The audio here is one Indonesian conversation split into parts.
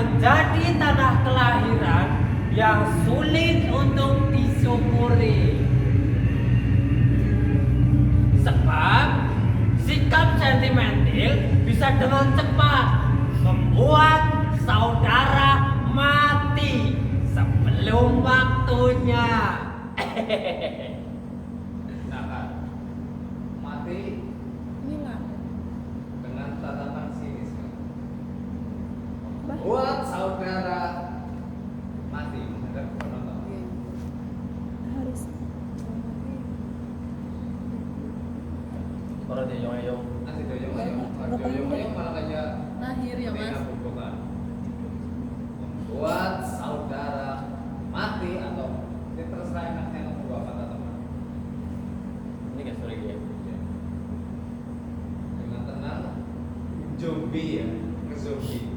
menjadi tanah kelahiran yang sulit untuk disyukuri. Sebab sikap sentimental bisa dengan cepat membuat saudara mati sebelum waktunya. Nah, Kak, mati Ini nggak. dengan tatapan sinis, Kak. Bah. Buat saudara mati menghadap penonton. Harus. Baru dia yong-yong. Nanti doyong-doyong, Nggak doyong-doyong malah kayak Lahir ya mas. Tina Bubokan. Membuat saudara mati atau ini terserah enaknya kamu apa teman. Ini kan sorry ya. Dengan tenang, zombie ya, ngezombie.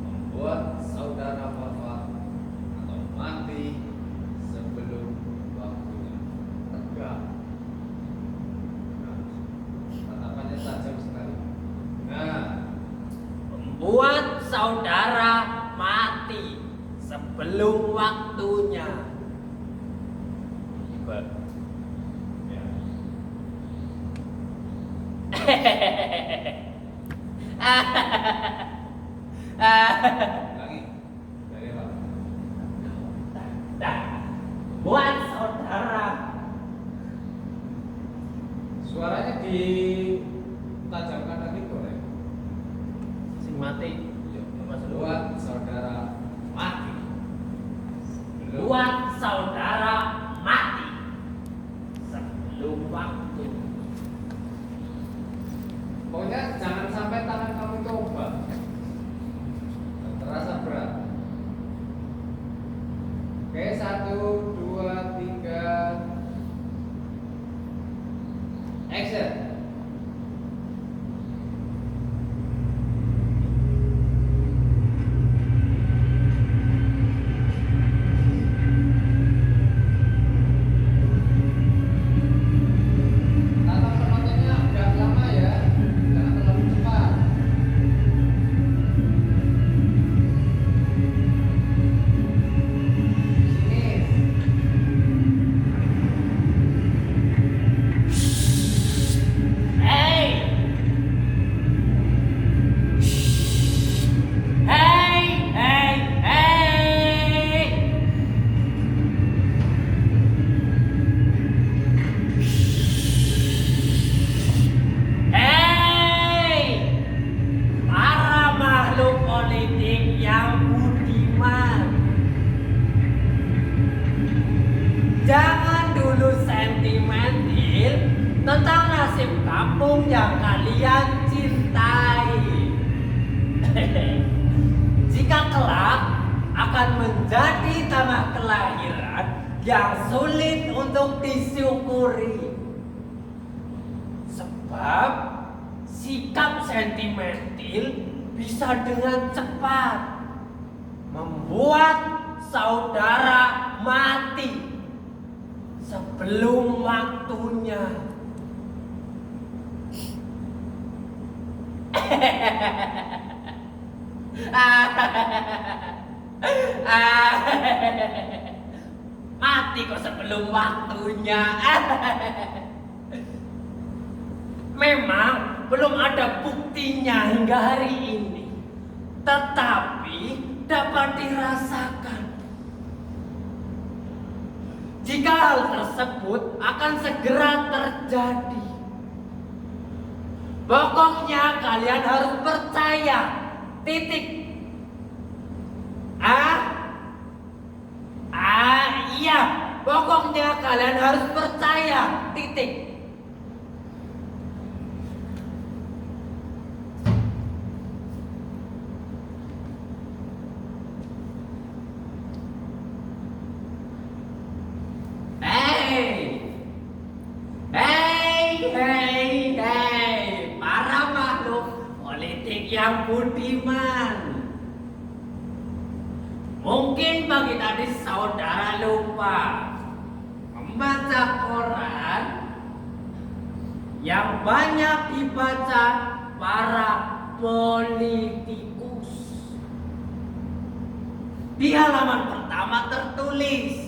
Membuat saudara wafat atau mati sebelum waktunya. Tegak. Nah, tatapannya tajam sekali. Nah, Membuat saudara mati sebelum waktunya. ya. Ulangi. Dari apa? Buat saudara. Suaranya ditajamkan lagi boleh. Sing mati. Buat saudara mati. Buat saudara mati sebelum waktu. Pokoknya jangan sampai tangan kamu itu obat. Terasa berat. Oke, 1, 2, 3. Action. Tata penontonnya agak lama ya, jangan terlalu cepat. Sini. Hey! Hey! Hey! Hey! Hey! Para makhluk politik yang budiman, jangan dulu sentimental tentang nasib kampung yang kalian cintai. Jika kelak akan menjadi tanah kelahiran yang sulit untuk disyukuri. Sebab sikap sentimental bisa dengan cepat membuat saudara mati sebelum waktunya. Mati kok sebelum waktunya. Memang belum ada buktinya hingga hari ini, tetapi dapat dirasakan jika hal tersebut akan segera terjadi. Pokoknya kalian harus percaya. Titik. Iya. Pokoknya kalian harus percaya. Titik. Hei, para makhluk politik yang budiman. Mungkin bagi tadi saudara lupa membaca koran yang banyak dibaca para politikus. Di halaman pertama tertulis,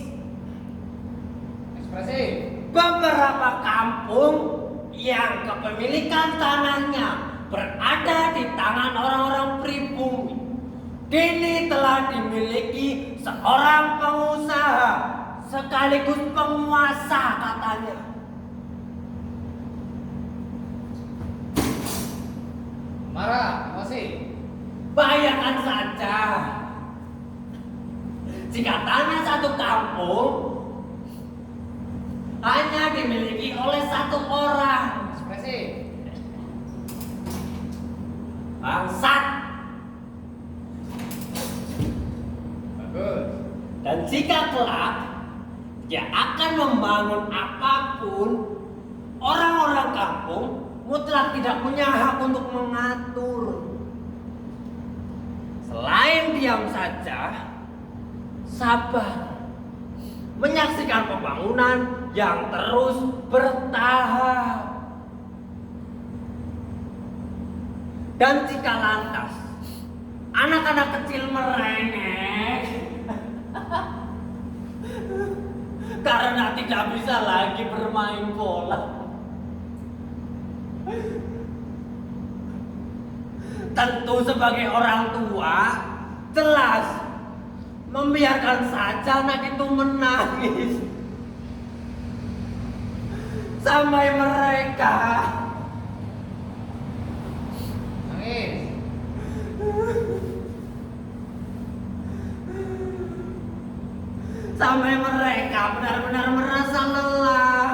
Ekspresi. beberapa kampung yang kepemilikan tanahnya berada di tangan orang-orang pribumi kini telah dimiliki seorang pengusaha sekaligus penguasa, katanya. Marah, emosi. Bayangkan saja jika tanah satu kampung hanya dimiliki oleh satu orang. Ekspresi. Bangsat. Bagus. Dan jika kelak dia akan membangun apapun, orang-orang kampung mutlak tidak punya hak untuk mengatur. Selain diam saja, sabar menyaksikan pembangunan yang terus bertahap. Dan jika lantas anak-anak kecil merengek karena tidak bisa lagi bermain bola, tentu sebagai orang tua jelas membiarkan saja anak itu menangis sampai mereka Nangis. sampai mereka benar-benar merasa lelah.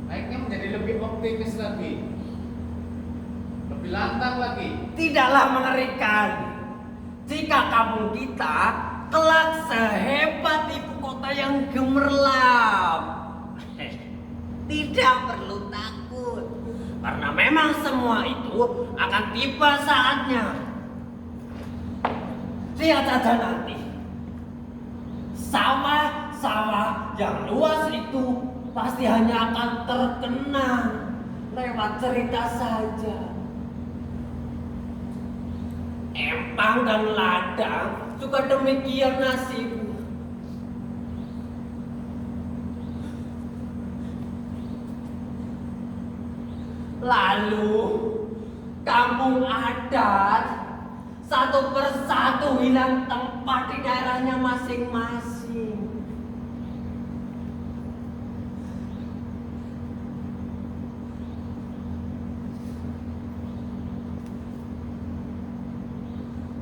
Baiknya menjadi lebih optimis lagi. Lebih lantang lagi. Tidaklah mengerikan jika kampung kita kelak sehebat ibu kota yang gemerlap. Tidak perlu takut, karena memang semua itu akan tiba saatnya. Lihat saja nanti, sawah-sawah yang luas itu pasti hanya akan terkenang lewat cerita saja. Empang dan ladang juga demikian nasibnya. Lalu kampung adat satu persatu hilang tempat di daerahnya masing-masing.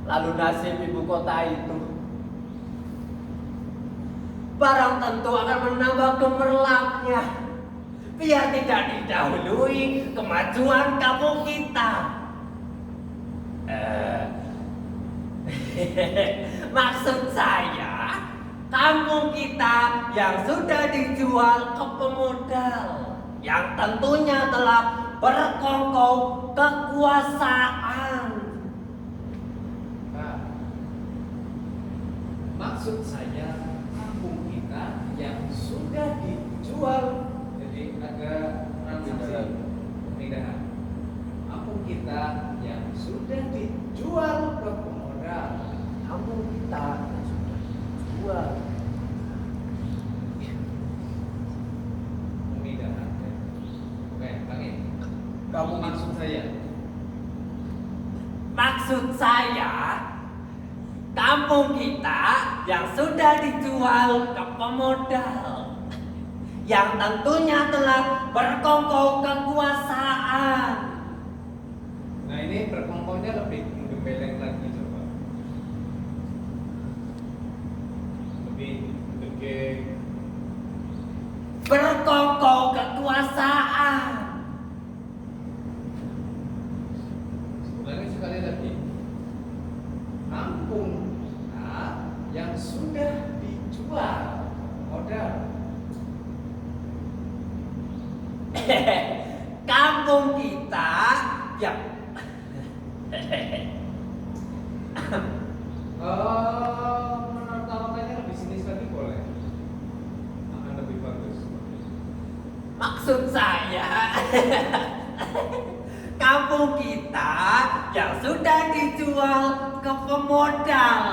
Lalu nasib ibu kota itu barang tentu akan menambah gemerlapnya, biar tidak didahului kemajuan kampung kita. Maksud saya, kampung kita yang sudah dijual ke pemodal yang tentunya telah berkongkong kekuasaan. Nah, maksud saya kampung kita yang sudah dijual, jadi ada transaksi pemindahan. Kampung kita yang sudah dijual ke pemodal. Kampung kita yang sudah dijual. Pemindahan. Oke, lagi. Kamu Maksud saya. Maksud saya, kampung kita yang sudah dijual ke pemodal yang tentunya telah berkongkong kekuasaan. Nah, ini berkongkongnya lebih menggembeleng lagi coba. Lebih gede. Berkongkong kekuasaan. Ulangi sekali lagi. Kampung kita yang sudah dijual modal. Kampung kita Ya. Menertawakannya lebih sinis lagi boleh. Akan lebih bagus. Maksud saya, kampung kita yang sudah dijual ke pemodal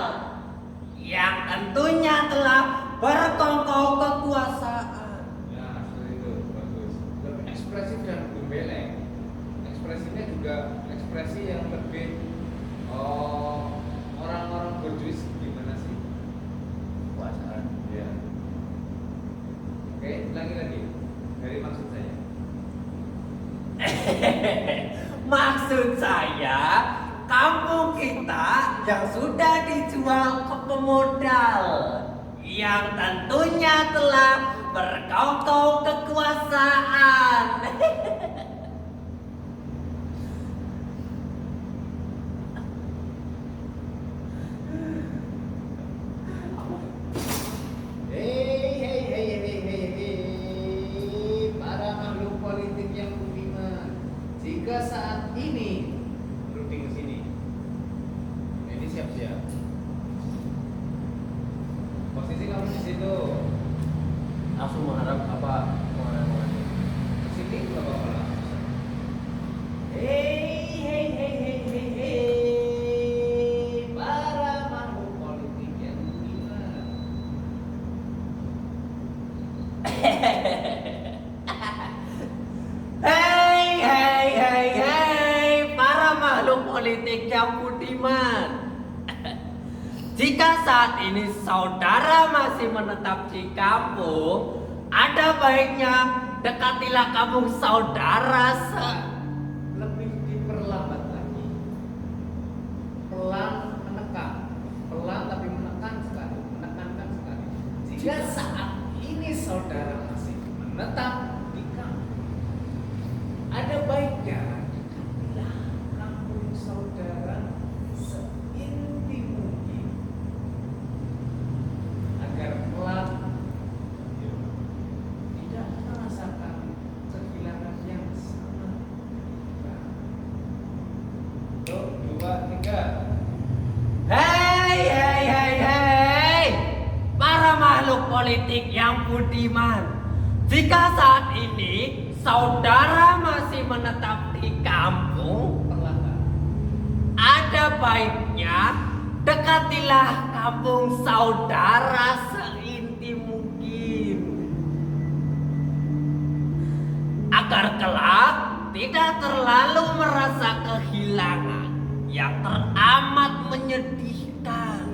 yang tentunya telah berkongkol kekuasaan. Ya, seperti itu bagus. Lebih ekspresif dan gembeleng. Ekspresinya juga ekspresi yang lebih orang-orang berduit gimana sih? Kekuasaan. Ya. Oke, lagi. Dari maksud saya. Maksud saya, kampung kita yang sudah dijual ke pemodal yang tentunya telah berkongkol kekuasaan. Hei, para makhluk politik yang budiman. Jika saat ini ruding ke sini. Ini siap-siap. Posisi kamu di situ. Langsung mengharap apa? Di sini enggak apa-apa lah. Hei, para makhluk politik yang budiman. Hei, para makhluk politik yang budiman. Jika saat ini saudara masih menetap di kampung, ada baiknya dekatilah kampung saudara Lebih diperlambat lagi. Pelan menekan. Pelan tapi menekan sekali. Menekankan sekali. Jika saat ini saudara masih menetap di kampung, ada baiknya dekatilah kampung saudara seintim mungkin agar pelan tidak merasakan kehilangan yang sama. Tuh, 2, 3. Hei, para makhluk politik yang budiman. Jika saat ini saudara masih menetap di kampung, Perlahan. ada baiknya dekatilah kampung saudara seintim mungkin agar kelak tidak terlalu merasa kehilangan yang teramat menyedihkan.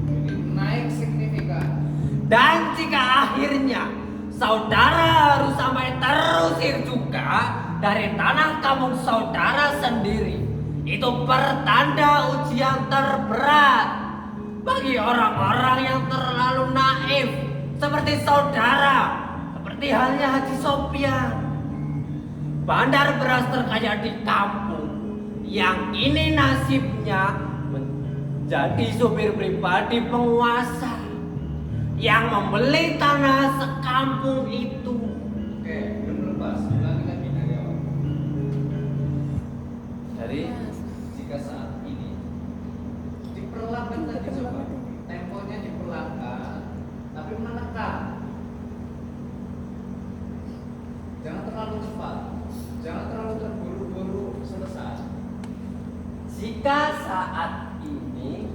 Ini naik signifikan. Dan jika akhirnya saudara harus sampai terusir juga dari tanah kampung saudara sendiri, itu pertanda ujian terberat bagi orang-orang yang terlalu naif seperti saudara, seperti halnya Haji Sopyan, bandar beras terkaya di kampung, yang ini nasibnya menjadi supir pribadi penguasa yang membeli tanah sekampung itu. Oke, belum lepas. Ulangi lagi dari awal. Dari jika saat ini diperlambat tadi coba. Temponya diperlambat, tapi menekan. Jangan terlalu cepat. Jangan terlalu terburu-buru selesai. Jika saat ini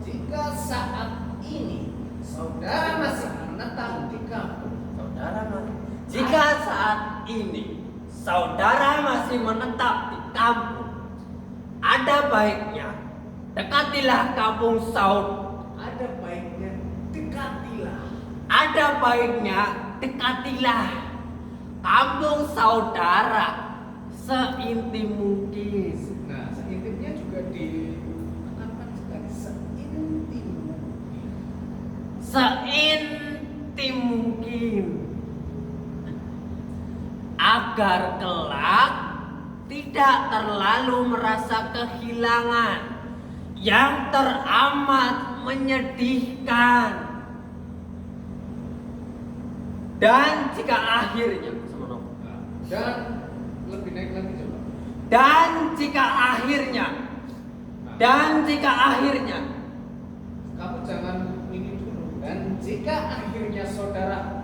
Jika saat ini saudara masih menetap di kampung, jika saat ini saudara masih menetap di kampung, ada baiknya dekatilah kampung ada baiknya dekatilah. ada baiknya dekatilah kampung saudara seintim mungkin. Nah, seintimnya juga ditekankan sekali, seintim mungkin. Seintim mungkin agar kelak tidak terlalu merasa kehilangan yang teramat menyedihkan. Dan jika akhirnya Dan Lebih naik lagi coba. Dan jika akhirnya Kamu jangan ini dulu. Dan jika akhirnya saudara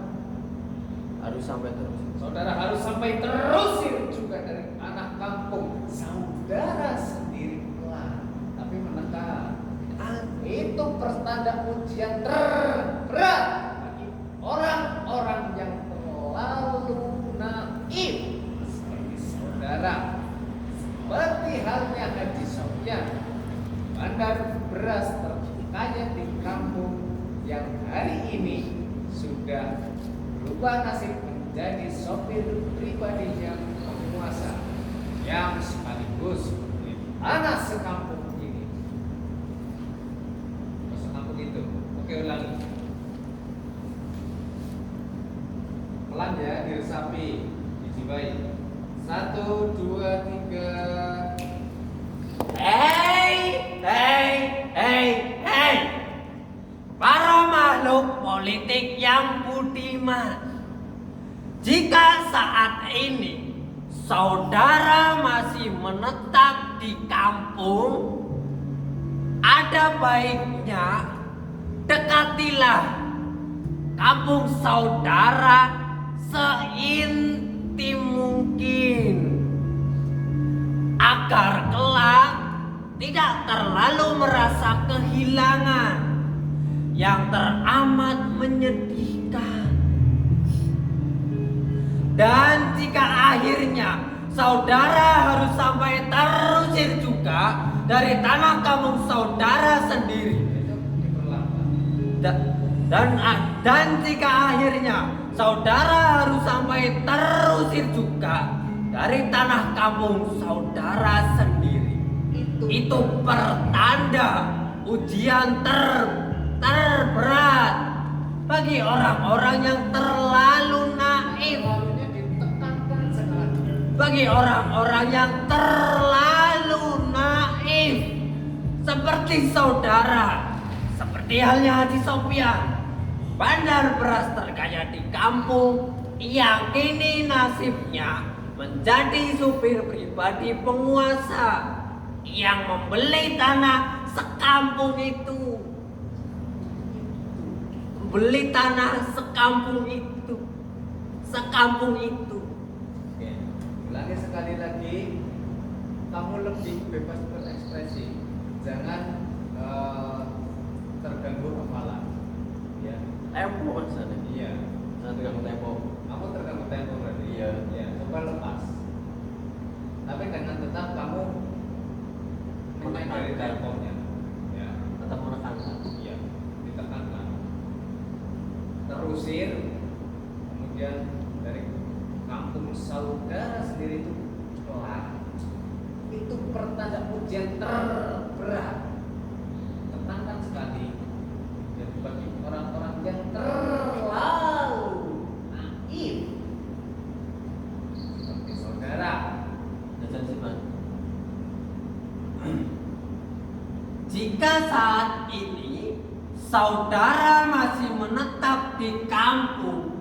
harus sampai terus. Saudara harus sampai terusir juga dari anak kampung saudara sendiri kelak. Tapi menekan. Itu pertanda ujian terberat bagi orang-orang yang terlalu naif seperti saudara. Seperti halnya Haji Sofyan, bandar beras terkaya di kampung yang hari ini sudah berubah nasib menjadi sopir pribadinya penguasa yang sekaligus menjadi anak sekampung ini. Sekampung itu. Oke, ulangi. Pelan ya, diresapi, dijiwai. 1, 2, 3. Hei, para makhluk politik yang budiman, jika saat ini saudara masih menetap di kampung, ada baiknya dekatilah kampung saudara seintim mungkin agar kelak tidak terlalu merasa kehilangan yang teramat menyedihkan. Dan jika akhirnya saudara harus sampai terusir juga dari tanah kampung saudara sendiri, dan jika akhirnya saudara harus sampai terusir juga dari tanah kampung saudara sendiri, itu pertanda ujian terberat bagi orang-orang yang terlalu naif, bagi orang-orang yang terlalu naif seperti saudara, seperti halnya Haji Sofyan, bandar beras terkaya di kampung yang kini nasibnya menjadi supir pribadi penguasa yang membeli tanah sekampung itu. Membeli tanah sekampung itu. Oke. Ulangi sekali lagi. Kamu lebih bebas berekspresi. Jangan terganggu hafalan. Ya. Tempo kan sana. Iya. Saya terganggu tempo. Kamu terganggu tempo berarti. Iya. Ya. Coba lepas. Tapi dengan tetap kamu menaik dari temponya. Ya. Tetap menekankan. Iya. Ditekankan. Terusir. Kemudian dari kampung saudara sendiri itu pelan. Itu pertanda ujian terberat. Tekankan sekali. Dan bagi orang-orang yang terlalu naif seperti saudara. Jajan Siman. Jika saat ini saudara masih menetap di kampung,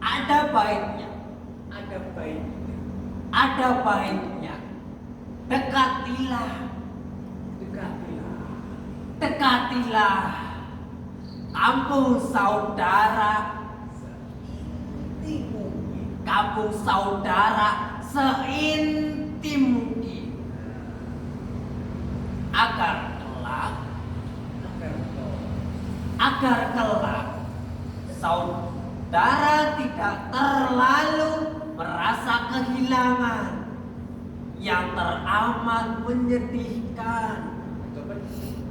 ada baiknya dekatilah kampung saudara seintim mungkin agar kelak saudara tidak terlalu merasa kehilangan yang teramat menyedihkan. Coba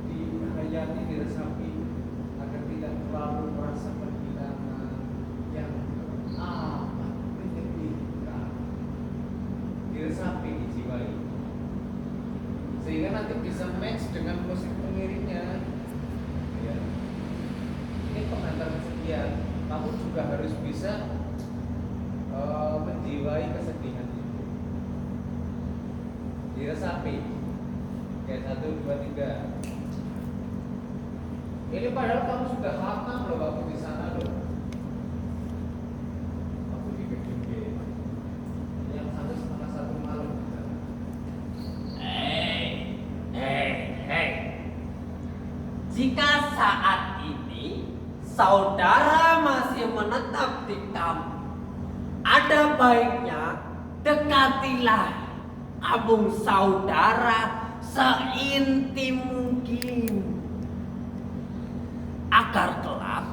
dihayati, diresapi agar tidak terlalu merasa kehilangan yang amat menyedihkan. Diresapi, dijiwai, sehingga nanti bisa match dengan musik pengiringnya. Ya. Ini pengantar kesedihan. Kamu juga harus bisa menjiwai kesedihan itu. Diresapi. Kayak 1, 2, 3. Ini padahal kamu sudah hafal loh waktu di sana loh. Aku di BGB. Yang 1,5 1 saudara masih menetap di kampung, ada baiknya dekatilah kampung saudara seintim mungkin, agar kelak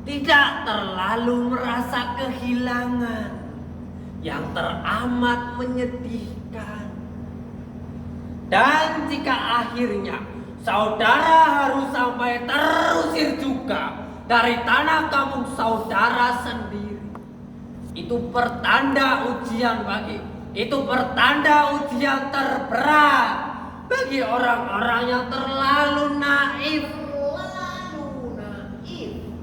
tidak terlalu merasa kehilangan yang teramat menyedihkan. Dan jika akhirnya saudara harus sampai terusir juga dari tanah kampung saudara sendiri, itu pertanda ujian terberat bagi orang-orang yang terlalu naif.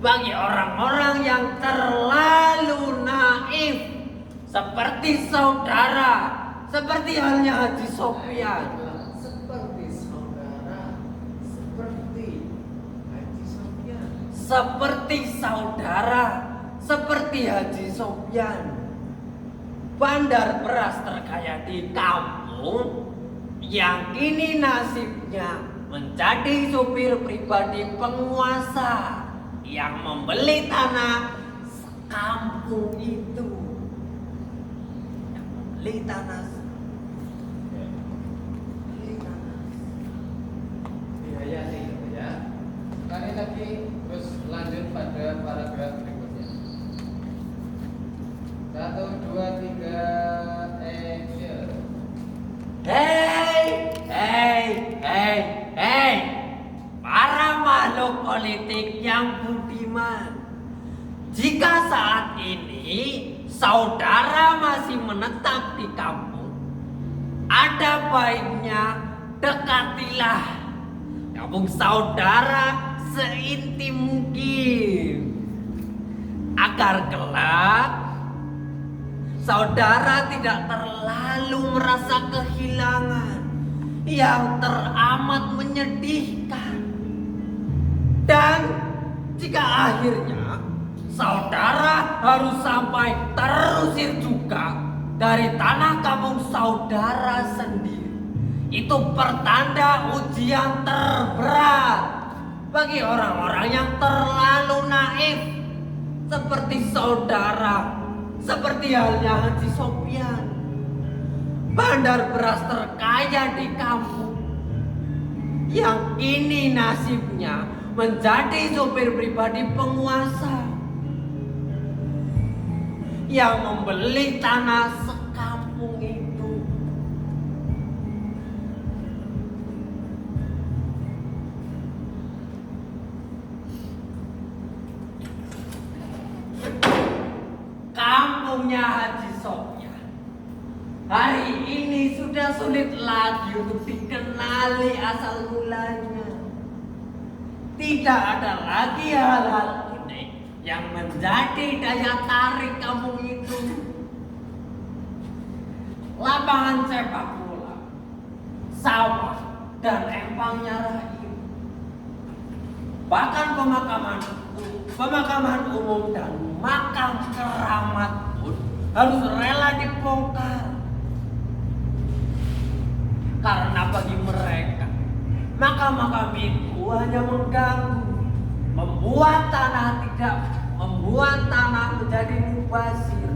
Bagi orang-orang yang terlalu naif seperti saudara, seperti halnya Haji Sopyan. Seperti saudara, seperti Haji Sopyan. Seperti saudara, seperti Haji Sopyan. Bandar beras terkaya di kampung yang kini nasibnya menjadi supir pribadi penguasa yang membeli tanah kampung itu. Yang membeli tanah. Dihayati gitu ya. Sekali lagi terus lanjut pada paragraf berikutnya. 1, 2, 3 action. Hei, para makhluk politik yang budiman. Jika saat ini saudara masih menetap di kampung, ada baiknya dekatilah kampung saudara seintim mungkin, agar kelak saudara tidak terlalu merasa kehilangan yang teramat menyedihkan. Dan jika akhirnya saudara harus sampai terusir juga dari tanah kampung saudara sendiri, itu pertanda ujian terberat bagi orang-orang yang terlalu naif seperti saudara, seperti halnya Haji Sopyan. Bandar beras terkaya di kampung yang kini nasibnya menjadi sopir pribadi penguasa yang membeli tanah sekampung itu. Kampungnya Haji Sopyan hari ini sudah sulit lagi untuk dikenali asal mulanya. Tidak ada lagi hal-hal unik yang menjadi daya tarik kampung itu. Lapangan sepak bola, sawah, dan empangnya rakyat. Bahkan pemakaman umum dan makam keramat pun harus rela dibongkar. Karena bagi mereka makam-makam itu hanya mengganggu, membuat tanah menjadi mubazir,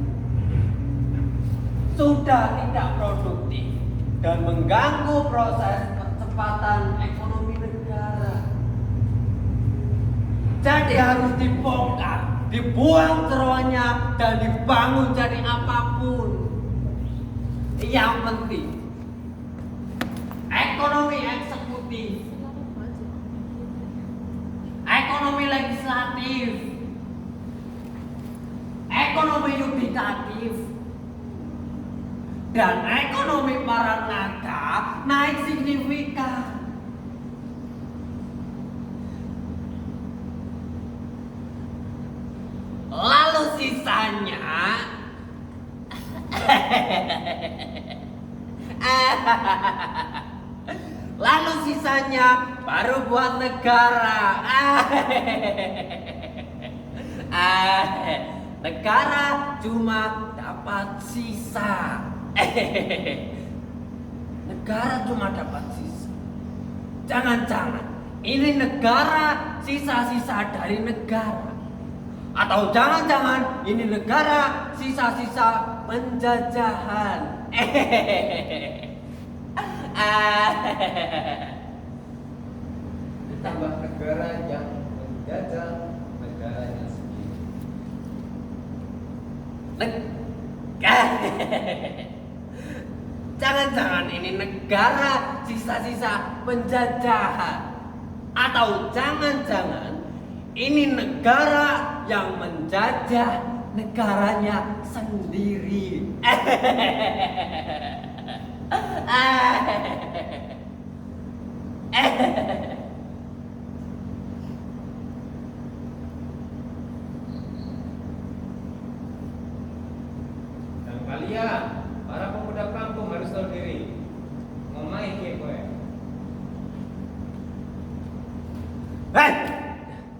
sudah tidak produktif dan mengganggu proses percepatan ekonomi negara. Jadi harus dibongkar, dibuang jeroannya dan dibangun jadi apapun. Yang penting ekonomi eksekutif, ekonomi legislatif, ekonomi yudikatif, dan ekonomi para naga naik signifikan. Lalu sisanya baru buat negara. Negara cuma dapat sisa. Negara cuma dapat sisa. Jangan-jangan ini negara sisa-sisa dari negara. Atau jangan-jangan ini negara sisa-sisa penjajahan. Ditambah negara yang menjajah negaranya sendiri. Jangan-jangan ini negara sisa-sisa penjajahan. Atau jangan-jangan ini negara yang menjajah negaranya sendiri. Dan kalian, para pemuda kampung harus tahu diri. Ngomai kowe. Hei!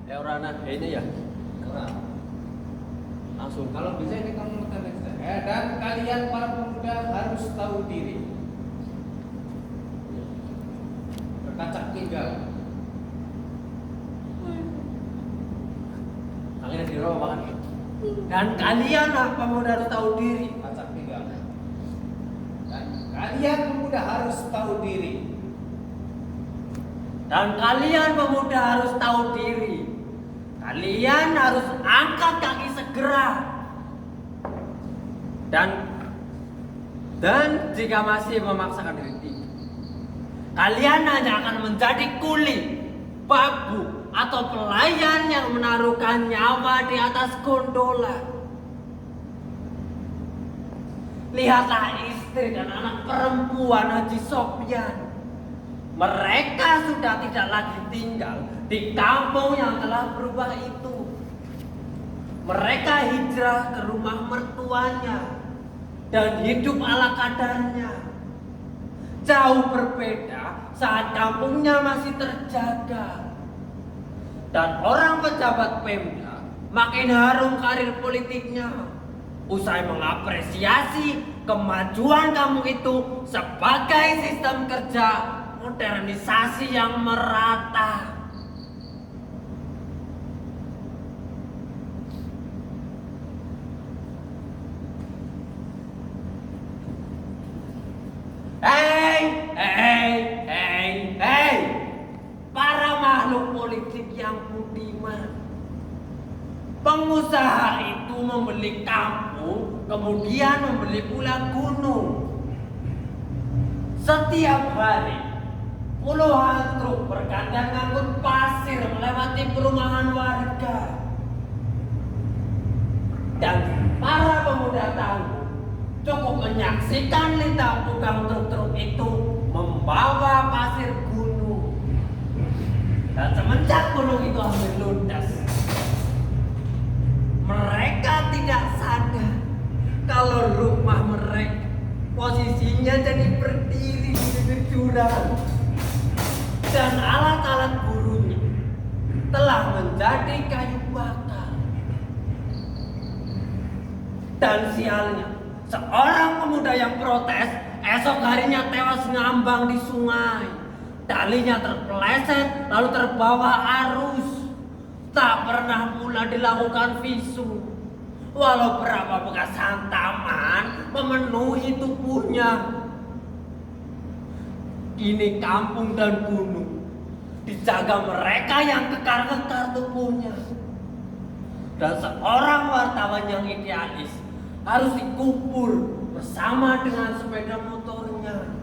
Ya orang ini ya. Orang. Langsung. Kalau bisa ini kamu tanda dan kalian para pemuda harus tahu diri. Berkacak tinggal. Kalian di rumah makan. Dan kalian pemuda harus tahu diri. Kacak tinggal. Dan kalian pemuda harus tahu diri. Dan kalian pemuda harus tahu diri. Kalian harus angkat kaki segera. Dan jika masih memaksakan diri, kalian hanya akan menjadi kuli, babu, atau pelayan yang menaruhkan nyawa di atas gondola. Lihatlah istri dan anak perempuan Haji Sopyan. Mereka sudah tidak lagi tinggal di kampung yang telah berubah itu. Mereka hijrah ke rumah mertuanya dan hidup ala kadarnya. Jauh berbeda saat kampungnya masih terjaga. Dan orang pejabat Pemda makin harum karir politiknya. Usai mengapresiasi kemajuan kampung itu sebagai sistem kerja modernisasi yang merata. Hei, para makhluk politik yang budiman. Pengusaha itu membeli kampung, kemudian membeli pula gunung. Setiap hari puluhan truk bergandang ngangkut pasir melewati perumahan warga. Dan para pemuda tangguh cukup menyaksikan lintang tukang truk-truk itu membawa pasir gunung. Dan semenjak gunung itu hampir ludas, mereka tidak sadar kalau rumah mereka posisinya jadi berdiri di bibir jurang. Dan alat-alat burunya telah menjadi kayu bakar. Dan sialnya, seorang pemuda yang protes esok harinya tewas ngambang di sungai. Talinya terpeleset lalu terbawa arus. Tak pernah pula dilakukan visum. Walau berapa bekas hantaman memenuhi tubuhnya. Ini kampung dan gunung dijaga mereka yang kekar-kekar tubuhnya. Dan seorang wartawan yang idealis harus dikubur bersama dengan sepeda motornya.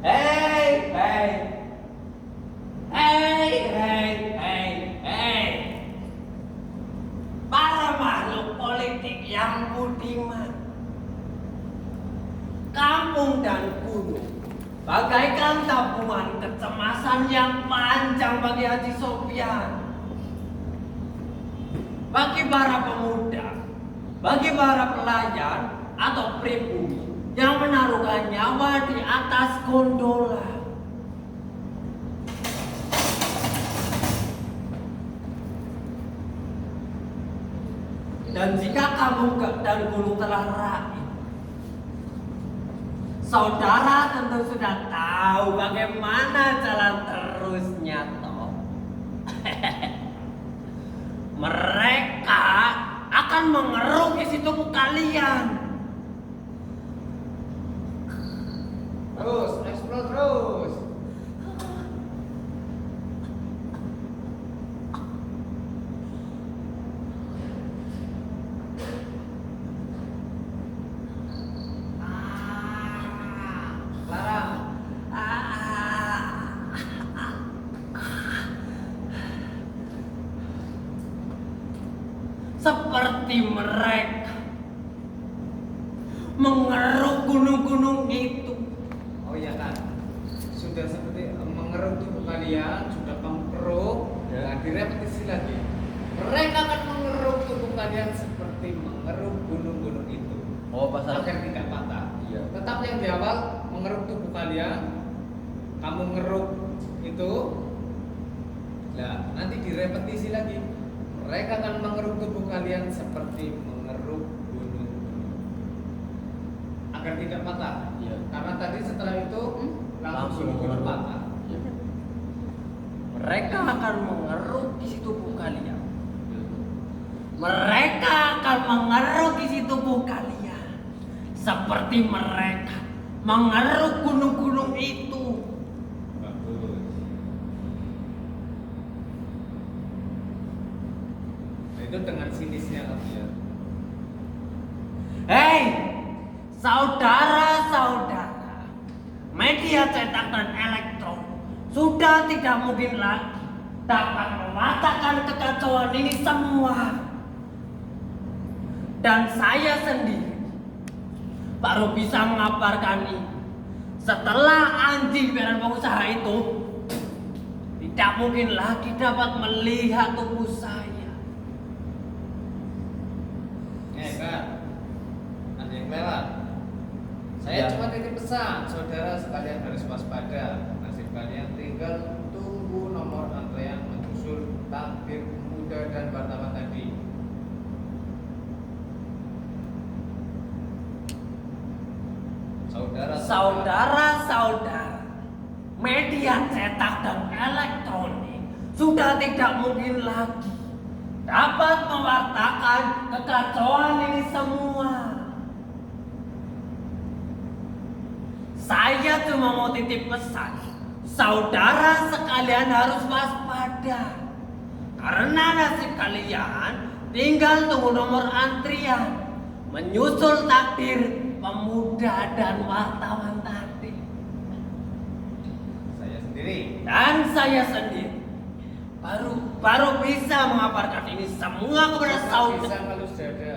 Hei. Para makhluk politik yang budiman. Kampung dan gunung bagaikan tabungan kecemasan yang panjang bagi Haji Sopyan. Bagi para pemuda, bagi para pelayan atau pribumi yang menaruhkan nyawa di atas gondola. kamu dan gunung telah raib. Saudara tentu sudah tahu bagaimana jalan terusnya toh. Mereka akan mengeruk isi tubuh kalian. Terus, explore terus. Larang. Seperti mereka mengeruk gunung-gunung itu. Oh iya kan, sudah seperti mengeruk tubuh kalian, sudah kamu keruk, Ya. nah direpetisi lagi. Mereka akan mengeruk tubuh kalian seperti mengeruk gunung-gunung itu. Oh, Agar tidak patah. Iya. Tetap yang di awal mengeruk tubuh kalian, kamu ngeruk itu, nah nanti direpetisi lagi. Mereka akan mengeruk tubuh kalian seperti mengeruk gunung-gunung agar tidak patah. Iya. Karena tadi setelah itu langsung mengeruk. patah. Mereka akan mengeruk isi tubuh kalian. Mereka akan mengeruk isi tubuh kalian seperti mereka mengeruk gunung-gunung itu. Bagus. Nah, itu dengan sinisnya kamu ya. Hei, saudara-saudara, media cetak dan elektron sudah tidak mungkin lagi dapat mematahkan kekacauan ini semua. Dan saya sendiri baru bisa mengabarkan ini setelah anjing piaraan pengusaha itu tidak mungkin lagi dapat melihat tubuh saya. Kan, ada yang lewat. Saya Ya. cuma titip pesan, saudara sekalian harus waspada. Nasib kalian tinggal tunggu nomor antrean menyusul takdir pemuda dan wartawan tadi. Saudara-saudara, media cetak dan elektronik sudah tidak mungkin lagi dapat mewartakan kekacauan ini semua. Saya cuma mau titip pesan, saudara sekalian harus waspada. Karena nasib kalian tinggal tunggu nomor antrian menyusul takdir pemuda dan wartawan tadi. Saya sendiri. Dan saya sendiri baru bisa mengabarkan ini semua kepada Bisa saudara. ngelus dada.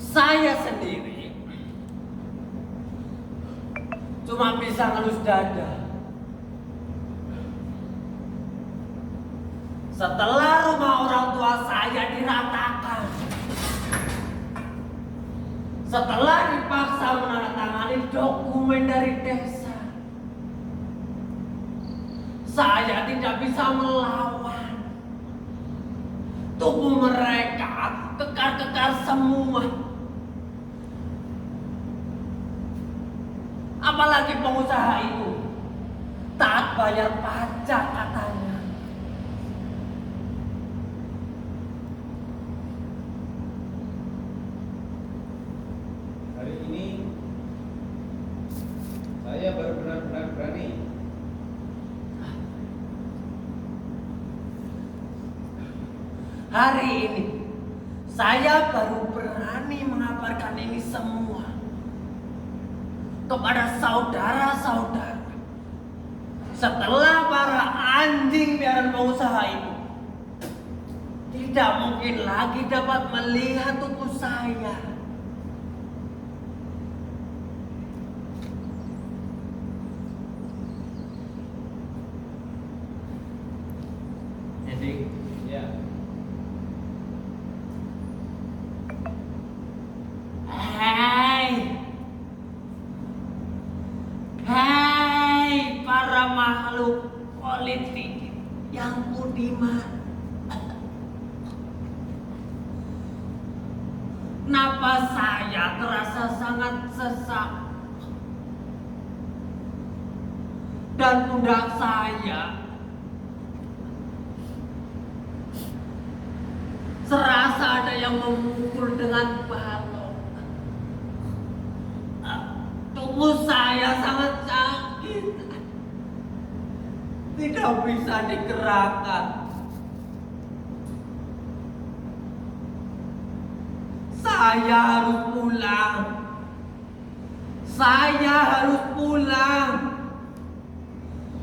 Saya sendiri cuma bisa ngelus dada. Setelah rumah orang tua saya diratakan, setelah dipaksa menandatangani dokumen dari desa, saya tidak bisa melawan. Tubuh mereka kekar-kekar semua. Apalagi pengusaha itu taat bayar pajak katanya. Hari ini saya baru benar-benar berani. Hari ini saya baru berani mengabarkan ini semua kepada saudara-saudara. Setelah para anjing piaraan pengusaha itu tidak mungkin lagi dapat melihat tubuh saya. Jadi, Ya. hai, hai para makhluk politik yang budiman. terasa sangat sesak. Dan pundak saya serasa ada yang memukul dengan balok. Tubuh saya sangat sakit. Tidak bisa digerakkan. Saya harus pulang. Saya harus pulang.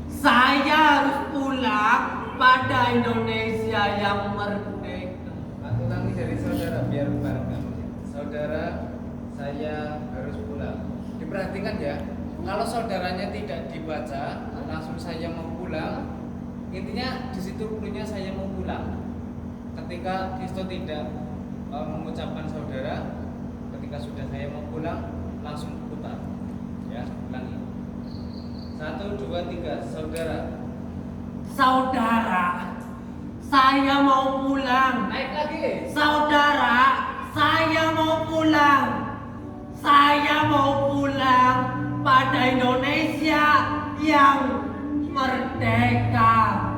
Saya harus pulang pada Indonesia yang merdeka. Aku ulangi dari saudara biar bareng. Saudara, saya harus pulang. Diperhatikan ya. Kalau saudaranya tidak dibaca, langsung saya mau pulang. Intinya di situ cluenya saya mau pulang. Ketika Kristo tidak mengucapkan saudara, ketika sudah saya mau pulang, langsung putar. Ya, ulangi. 1, 2, 3, saudara. Saudara, saya mau pulang. Naik lagi. Saudara, saya mau pulang. Saya mau pulang pada Indonesia yang merdeka.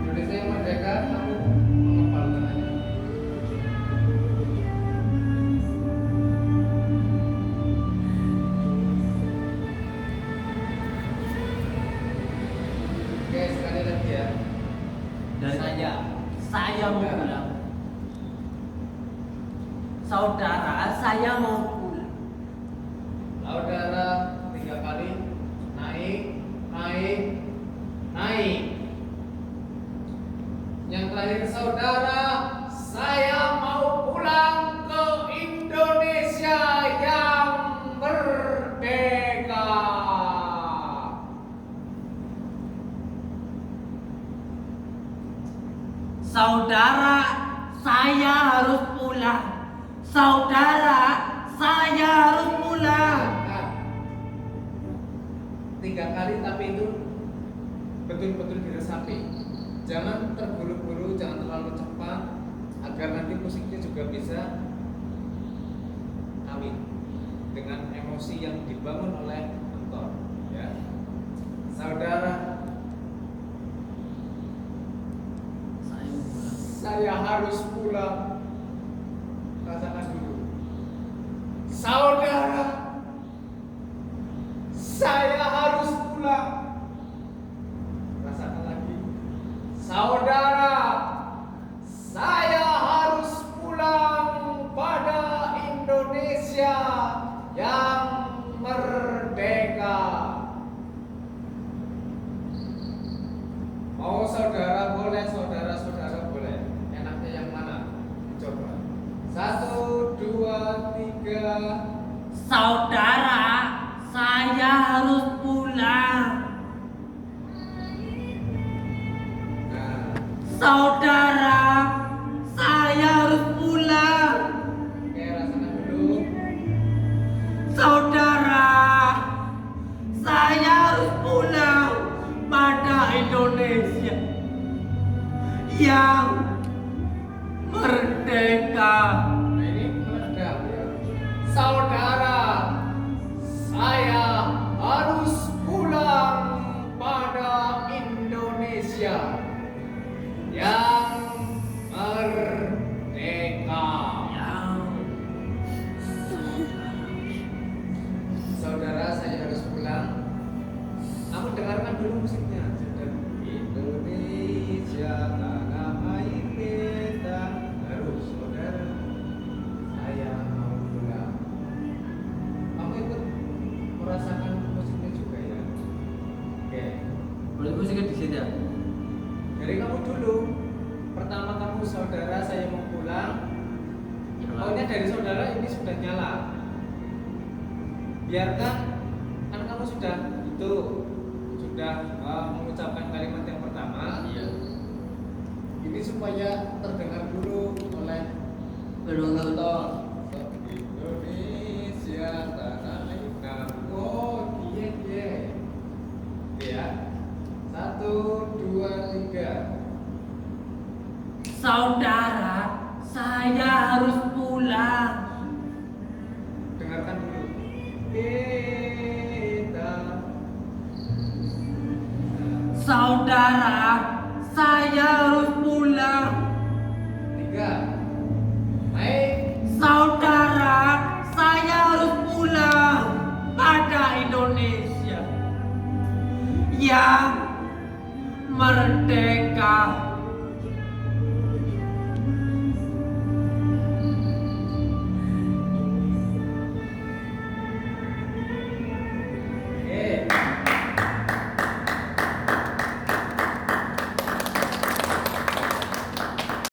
Indonesia yang merdeka, kamu menghafalkan aja. Oke, sekali lagi ya. Dan saya mau pulang. Saudara, saya mau pulang. Saudara 3 kali naik, naik, naik. Yang terakhir saudara, saya mau pulang ke Indonesia yang merdeka. Saudara, saya harus pulang. Saudara, saya harus pulang. Nah, 3 kali tapi itu betul-betul diresapi. Jangan terburu-buru, jangan terlalu cepat agar nanti musiknya juga bisa kawin dengan emosi yang dibangun oleh penonton, ya. Saudara, saya harus pulang. Rasakan dulu. Saudara, saya harus pulang. Rasakan lagi. Saudara, saya harus pulang pada Indonesia yang merdeka. Mau saudara boleh, saudara-saudara boleh. Enaknya yang mana? Coba. 1, 2, 3. Saudara, saya harus pulang. Nah, Saudara, saya harus pulang. oke, rasakan dulu. Saudara, saya harus pulang pada Indonesia yang merdeka. Nah, ini meledak ya. Saudara, saya harus pulang pada Indonesia yang merdeka. Saudara, saya harus pulang. Kamu dengarkan dulu musiknya. Indonesia tanah air kita. Harus, saudara. Saya mau pulang. Kamu ikut merasakan musiknya juga ya. Oke. Boleh musiknya di sini ya? Dari kamu dulu. Pertama kamu saudara, saya mau pulang. Pokoknya dari saudara ini sudah nyala. Biarkan, kan kamu sudah mengucapkan kalimat yang pertama. Iya. Ini supaya terdengar dulu oleh Penonton. Indonesia tanah air. Nah, oh, iya. Ya. 1, Saudara, saya harus pulang. 3. Naik. Saudara, saya harus pulang pada Indonesia yang merdeka.